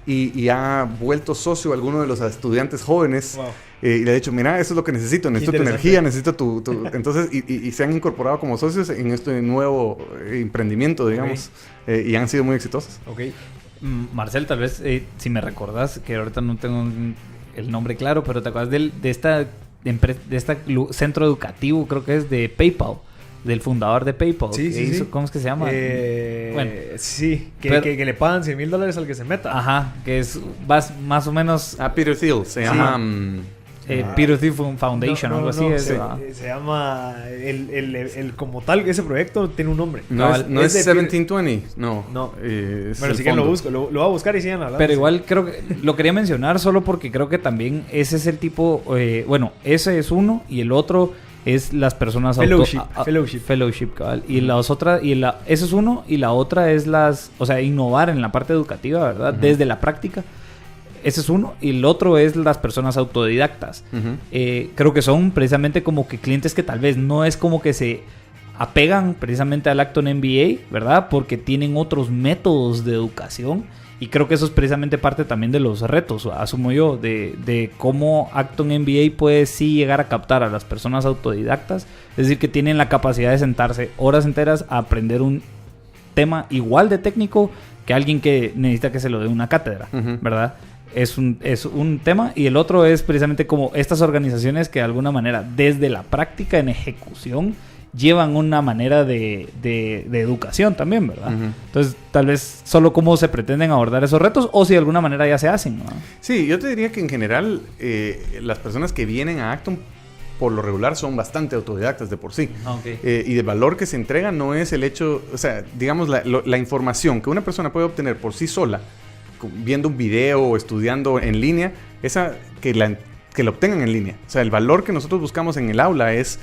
y ha vuelto socio a alguno de los estudiantes jóvenes. Wow. Y le ha dicho, mira, eso es lo que necesito tu energía, necesito tu... Entonces, y se han incorporado como socios en este nuevo emprendimiento, digamos, y han sido muy exitosos. Ok. Marcel, tal vez, si me recordás, que ahorita no tengo el nombre claro, pero te acuerdas de este centro educativo, creo que es de PayPal, del fundador de PayPal. Sí. ¿Cómo es que se llama? Bueno, sí, que le pagan $100,000 al que se meta. Ajá, que es más o menos... Peter Thiel, se llama... Peter Thiel Foundation o algo así. Se llama el como tal, ese proyecto tiene un nombre. No es 1720. No. Bueno, si quieren lo busco, lo voy a buscar y sigan hablando. Pero igual creo que lo quería mencionar solo porque creo que también ese es el tipo, ese es uno y el otro es las personas fellowship, cabal. Y las otras, ese es uno y la otra es innovar en la parte educativa, ¿verdad? Uh-huh. Desde la práctica. Ese es uno. Y el otro es las personas autodidactas. Uh-huh. Creo que son precisamente como que clientes que tal vez no es como que se apegan precisamente al Acton MBA, ¿verdad? Porque tienen otros métodos de educación. Y creo que eso es precisamente parte también de los retos, asumo yo, de cómo Acton MBA puede sí llegar a captar a las personas autodidactas. Es decir, que tienen la capacidad de sentarse horas enteras a aprender un tema igual de técnico que alguien que necesita que se lo dé una cátedra, uh-huh. ¿verdad? Es un tema. Y el otro es precisamente como estas organizaciones que de alguna manera desde la práctica en ejecución llevan una manera de educación también, ¿verdad? Uh-huh. Entonces, tal vez solo cómo se pretenden abordar esos retos o si de alguna manera ya se hacen, ¿no? Sí, yo te diría que en general las personas que vienen a Acton por lo regular son bastante autodidactas de por sí. Okay. Y el valor que se entrega no es el hecho, o sea, digamos la información que una persona puede obtener por sí sola viendo un video o estudiando en línea, esa que la obtengan en línea. O sea, el valor que nosotros buscamos en el aula es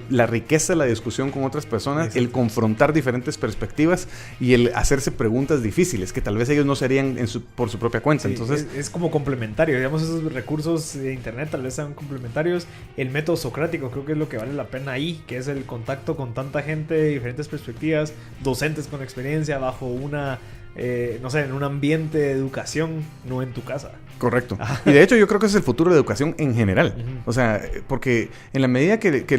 la riqueza de la discusión con otras personas, exacto. El confrontar diferentes perspectivas y el hacerse preguntas difíciles que tal vez ellos no se harían por su propia cuenta. Sí, entonces es como complementario. Digamos, esos recursos de internet tal vez sean complementarios. El método socrático creo que es lo que vale la pena ahí, que es el contacto con tanta gente de diferentes perspectivas, docentes con experiencia bajo una... en un ambiente de educación, no en tu casa. Correcto. Y de hecho yo creo que ese es el futuro de la educación en general. Uh-huh. O sea, porque en la medida que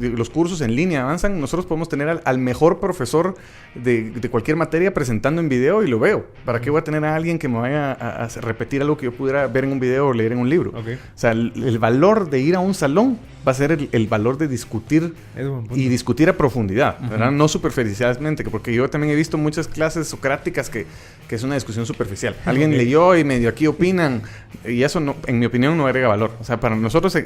los cursos en línea avanzan, nosotros podemos tener al mejor profesor de cualquier materia presentando en video y lo veo. ¿Para qué voy a tener a alguien que me vaya a repetir algo que yo pudiera ver en un video o leer en un libro? Okay. O sea, el valor de ir a un salón va a ser el valor de discutir y discutir a profundidad, ¿verdad? Uh-huh. No superficialmente, porque yo también he visto muchas clases socráticas que es una discusión superficial. Alguien leyó y medio aquí opinan y eso, no, en mi opinión, no agrega valor. O sea, para nosotros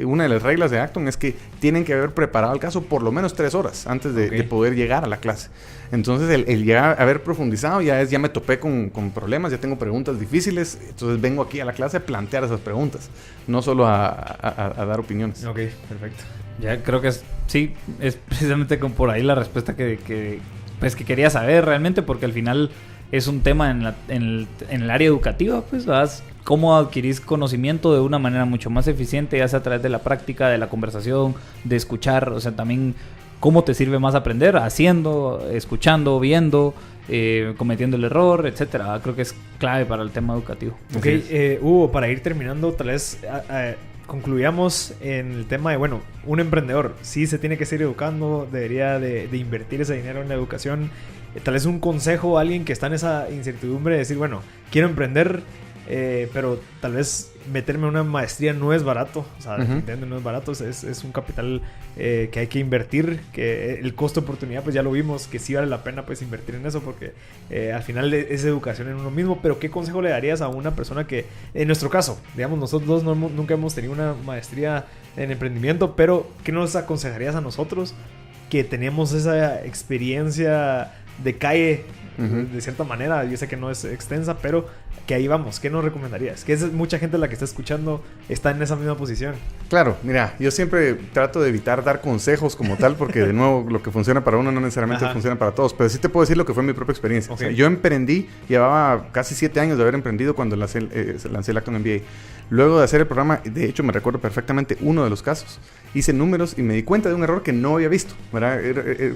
una de las reglas de Acton es que tienen que haber preparado el caso por lo menos 3 horas antes de poder llegar a la clase. Entonces, el llegar a haber profundizado ya me topé con problemas, ya tengo preguntas difíciles, entonces vengo aquí a la clase a plantear esas preguntas, no solo a dar opiniones. Ok, perfecto. Ya creo que es precisamente por ahí la respuesta que quería saber realmente, porque al final es un tema en el área educativa, pues, ¿verdad? Cómo adquirís conocimiento de una manera mucho más eficiente, ya sea a través de la práctica, de la conversación, de escuchar, o sea, también cómo te sirve más aprender, haciendo, escuchando, viendo, cometiendo el error, etcétera. Creo que es clave para el tema educativo. Ok, Hugo, para ir terminando, tal vez concluyamos en el tema de, bueno, un emprendedor sí se tiene que seguir educando, debería de invertir ese dinero en la educación. tal vez un consejo a alguien que está en esa incertidumbre de decir, bueno, quiero emprender, pero tal vez meterme en una maestría no es barato. O sea, definitivamente no es barato. Es un capital que hay que invertir, que el costo de oportunidad, pues ya lo vimos, que sí vale la pena pues invertir en eso, porque al final es educación en uno mismo. Pero ¿qué consejo le darías a una persona que, en nuestro caso, digamos, nosotros dos nunca hemos tenido una maestría en emprendimiento, pero ¿qué nos aconsejarías a nosotros que tenemos esa experiencia de calle, de cierta manera? Yo sé que no es extensa, pero que ahí vamos. ¿Qué nos recomendarías? Que es mucha gente la que está escuchando está en esa misma posición. Claro, mira, yo siempre trato de evitar dar consejos como tal, porque de nuevo lo que funciona para uno no necesariamente funciona para todos, pero sí te puedo decir lo que fue mi propia experiencia. Okay. O sea, yo emprendí, llevaba casi 7 años de haber emprendido cuando lancé el Acton MBA. Luego de hacer el programa, de hecho me recuerdo perfectamente uno de los casos, hice números y me di cuenta de un error que no había visto, ¿verdad?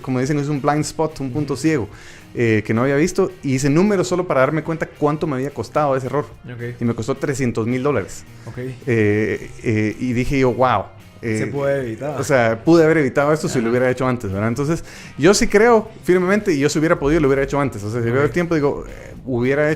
Como dicen, es un blind spot, un punto ciego que no había visto, y hice números solo para darme cuenta cuánto me había costado ese error. Okay. Y me costó $300,000. Okay. Y dije yo, wow. Se puede evitar. O sea, pude haber evitado esto si lo hubiera hecho antes, ¿verdad? Entonces, yo sí creo firmemente, y yo si hubiera podido, lo hubiera hecho antes. O sea, si hubiera tiempo, digo, hubiera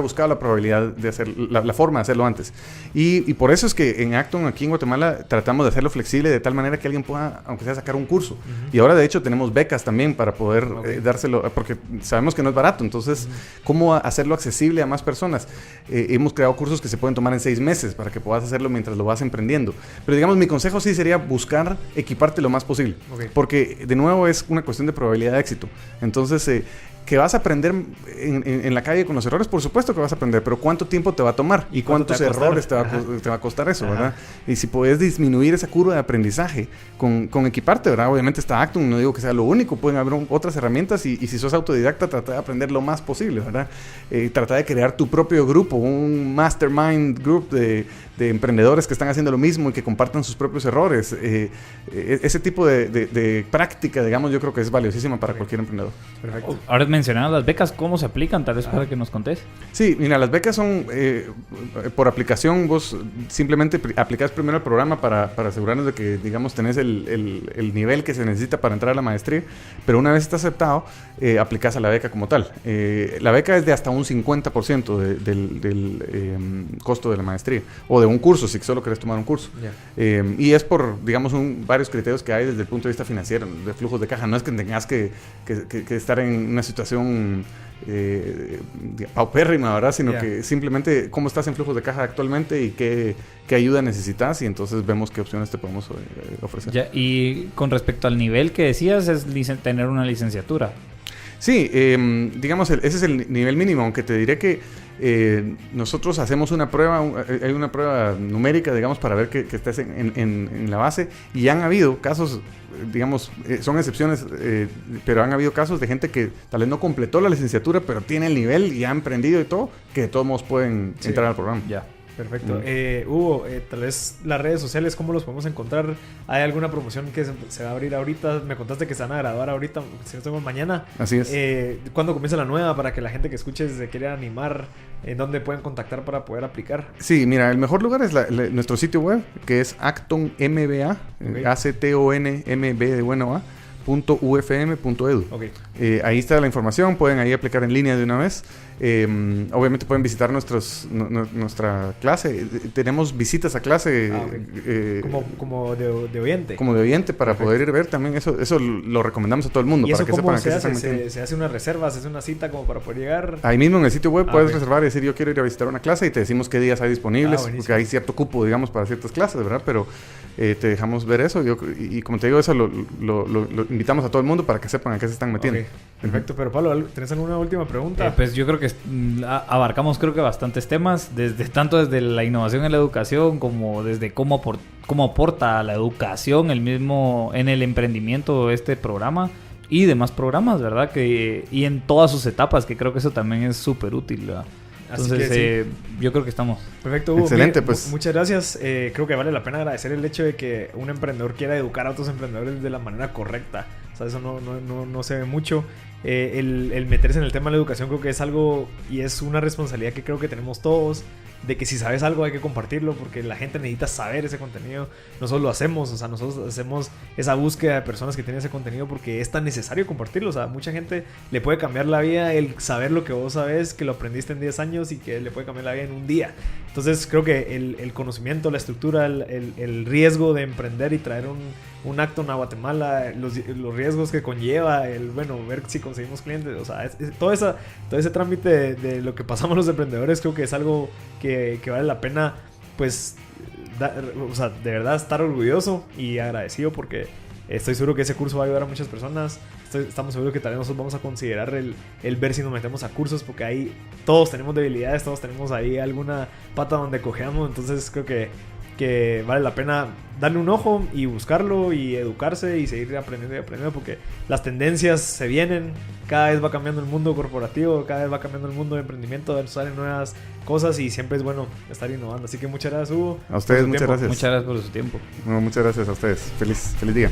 buscado la probabilidad de hacer, la forma de hacerlo antes. Y por eso es que en Acton, aquí en Guatemala, tratamos de hacerlo flexible de tal manera que alguien pueda, aunque sea, sacar un curso. Y ahora, de hecho, tenemos becas también para poder dárselo, porque sabemos que no es barato. Entonces, ¿cómo hacerlo accesible a más personas? Hemos creado cursos que se pueden tomar en 6 meses para que puedas hacerlo mientras lo vas emprendiendo. Pero digamos, mi consejo sí sería buscar equiparte lo más posible. Porque, de nuevo, es una cuestión de probabilidad de éxito. Entonces, que vas a aprender en la calle con los errores, por supuesto que vas a aprender, pero ¿cuánto tiempo te va a tomar? ¿Y cuántos errores te va a costar eso, verdad? Y si puedes disminuir esa curva de aprendizaje con equiparte, ¿verdad? Obviamente está Acton, no digo que sea lo único, pueden haber otras herramientas y si sos autodidacta, trata de aprender lo más posible, ¿verdad? Trata de crear tu propio grupo, un mastermind group de emprendedores que están haciendo lo mismo y que compartan sus propios errores. Ese tipo de práctica, digamos, yo creo que es valiosísima para cualquier emprendedor. Perfecto. Ahora mencionadas las becas, ¿cómo se aplican? Tal vez para que nos contés. Sí, mira, las becas son por aplicación. Vos simplemente aplicás primero el programa para asegurarnos de que, digamos, tenés el nivel que se necesita para entrar a la maestría, pero una vez está aceptado, aplicás a la beca como tal. La beca es de hasta un 50% del costo de la maestría, o de un curso, si solo querés tomar un curso. Y es por, digamos, varios criterios que hay desde el punto de vista financiero, de flujos de caja. No es que tengas que estar en una situación paupérrima, ¿verdad? Sino que simplemente cómo estás en flujos de caja actualmente y qué ayuda necesitas, y entonces vemos qué opciones te podemos ofrecer. Ya, y con respecto al nivel que decías, es tener una licenciatura. Sí, digamos, ese es el nivel mínimo, aunque te diré que nosotros hacemos una prueba, hay una prueba numérica, digamos, para ver que estés en la base, y han habido casos, digamos, son excepciones, pero han habido casos de gente que tal vez no completó la licenciatura, pero tiene el nivel y ha emprendido y todo, que de todos modos pueden entrar al programa. Ya. Perfecto. Hugo, tal vez las redes sociales, ¿cómo los podemos encontrar? ¿Hay alguna promoción que se va a abrir ahorita? Me contaste que se van a graduar ahorita, si no estoy mal, mañana. Así es. ¿Cuándo comienza la nueva? Para que la gente que escuche se quiera animar, ¿en dónde pueden contactar para poder aplicar? Sí, mira, el mejor lugar es nuestro sitio web, que es Acton MBA, ACTONMB de bueno A. .ufm.edu. Ahí está la información, pueden ahí aplicar en línea de una vez. Obviamente pueden visitar nuestra clase. Tenemos visitas a clase como de oyente. Como de oyente para poder ir a ver también. Eso lo recomendamos a todo el mundo. ¿Y para eso que cómo sepan se hace una reserva, se hace una cita como para poder llegar? Ahí mismo en el sitio web puedes reservar y decir yo quiero ir a visitar una clase, y te decimos qué días hay disponibles, porque hay cierto cupo, digamos, para ciertas clases, ¿verdad? Pero te dejamos ver eso, y como te digo, eso lo invitamos a todo el mundo para que sepan a qué se están metiendo. Perfecto, pero Pablo, ¿tenés alguna última pregunta? Pues yo creo que abarcamos bastantes temas, tanto desde la innovación en la educación, como desde cómo aporta a la educación en el emprendimiento este programa y demás programas, ¿verdad? Y en todas sus etapas, que creo que eso también es súper útil, ¿verdad? Entonces, yo creo que estamos. Perfecto, Hugo. Excelente, pues. Muchas gracias. Creo que vale la pena agradecer el hecho de que un emprendedor quiera educar a otros emprendedores de la manera correcta. O sea, eso no se ve mucho. el meterse en el tema de la educación creo que es algo y es una responsabilidad que creo que tenemos todos, de que si sabes algo hay que compartirlo porque la gente necesita saber ese contenido. Nosotros lo hacemos, o sea, nosotros hacemos esa búsqueda de personas que tienen ese contenido porque es tan necesario compartirlo. O sea, mucha gente le puede cambiar la vida el saber lo que vos sabes, que lo aprendiste en 10 años y que le puede cambiar la vida en un día. Entonces creo que el conocimiento, la estructura, el riesgo de emprender y traer un acto a Guatemala, los riesgos que conlleva, ver si conseguimos clientes, o sea, todo ese trámite de lo que pasamos los emprendedores, creo que es algo que vale la pena, pues, o sea, de verdad estar orgulloso y agradecido porque estoy seguro que ese curso va a ayudar a muchas personas. Estamos seguros que tal vez nosotros vamos a considerar el ver si nos metemos a cursos, porque ahí todos tenemos debilidades, todos tenemos ahí alguna pata donde cojeamos, entonces creo que vale la pena darle un ojo y buscarlo y educarse y seguir aprendiendo porque las tendencias se vienen, cada vez va cambiando el mundo corporativo, cada vez va cambiando el mundo de emprendimiento, salen nuevas cosas y siempre es bueno estar innovando. Así que muchas gracias, Hugo. A ustedes muchas gracias. Muchas gracias por su tiempo. No, muchas gracias a ustedes. Feliz día.